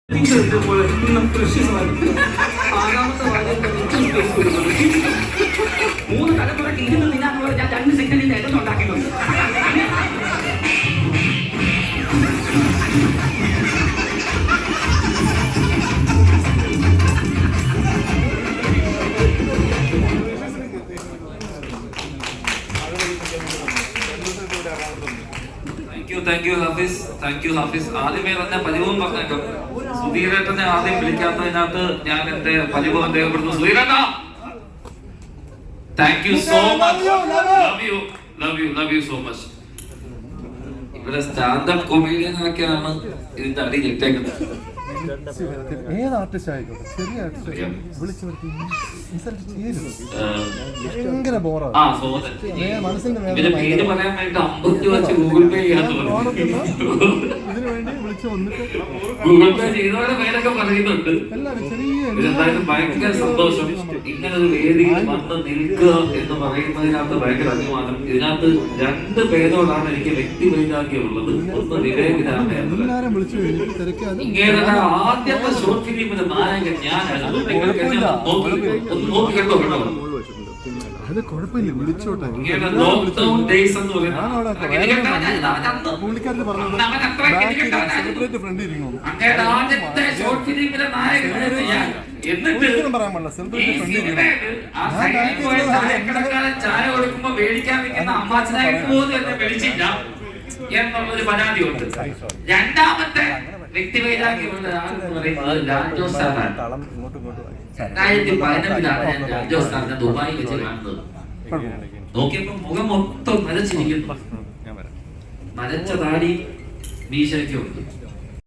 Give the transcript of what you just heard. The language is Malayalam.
മൂന്ന് തലമുറയ്ക്ക് ഇരുന്ന് തിന്നാനുള്ള ഞാൻ 2 സെക്കൻഡിൽ നേട്ടം ഉണ്ടാക്കിയിട്ടുണ്ട്. Thank you Hafiz. ആദ്യമേ തന്നെ പതിവും പറഞ്ഞേക്കും, സുധീരേട്ടനെ ആദ്യം വിളിക്കാത്തതിനകത്ത് ഞാൻ എന്റെ പതിവ് അദ്ദേഹപ്പെടുന്നു. സുധീരേട്ടാ, thank you so much. Love you so much. ഇവിടെ സ്റ്റാൻഡപ്പ് കൊമേഡിയനൊക്കെയാണ് ഇതിന്റെ അടി ഞെട്ടേക്കുന്നത്. ഏത് ആർട്ടിസ്റ്റ് ആയിക്കോട്ടെ, ചെറിയ ആർട്ടിസ്റ്റ് വിളിച്ചു വരുത്തി ഭയങ്കര ബോറാണ്. മനസ്സിന്റെ പേര് പറയാൻ വേണ്ടി 50 വെച്ച് ഗൂഗിൾ പേ ചെയ്യാൻ ഇതിനു വേണ്ടി വിളിച്ചു വന്നിട്ട് ഗൂഗിൾ പേ ചെയ്തവരെ പേരൊക്കെ പറയുന്നുണ്ട്. എല്ലാവരും ചെറിയ എന്തായാലും ഭയങ്കര സന്തോഷം. ഇങ്ങനെ ഒരു വേദിയിൽ വന്ന് നിൽക്കുക എന്ന് പറയുന്നതിനകത്ത് ഭയങ്കര അഭിമാനം. ഇതിനകത്ത് 2 പേരോടാണ് എനിക്ക് വ്യക്തി വൈരാഗ്യമുള്ളത്. ഒന്ന് വിവേകനാണ്. എല്ലാരും വിളിച്ചു കഴിഞ്ഞിട്ട് തിരക്കാതെ ആദ്യത്തെ ഷോർട്ട് ഫിലിമിന്റെ നായകൻ ഞാനാണ്. നോക്കി കേട്ടോ. അത് കുഴപ്പമില്ല, വിളിച്ചോട്ടെ. പുള്ളിക്കാരന് പറഞ്ഞത് സെലിബ്രിറ്റി ഫ്രണ്ട് ഇരിക്കുന്നു പറയാൻ പാടില്ല. സെലിബ്രിറ്റി ഫ്രണ്ട് ഇരിക്കണം. ചായ കൊടുക്കുമ്പോ മേടിക്കാൻ നിൽക്കുന്ന അമ്മാച്ചനായിട്ട് പോലും എന്നെ വിളിച്ചില്ല എന്നുള്ളൊരു പരാതിയുണ്ട്. രണ്ടാമത്തെ വ്യക്തിവൈരാഗ്യമുള്ള ആളെന്ന് പറയുന്നത് ലാൽജോ സാറാണ്. 2015 ഞാൻ ലാൽജോ സാറിനെ ദുബായി വെച്ച് കാണുന്നത്. നോക്കിയപ്പോ മുഖം മൊത്തം നരച്ചിരിക്കുന്നു. നരച്ച താടി മീശയൊക്കെ ഉണ്ട്.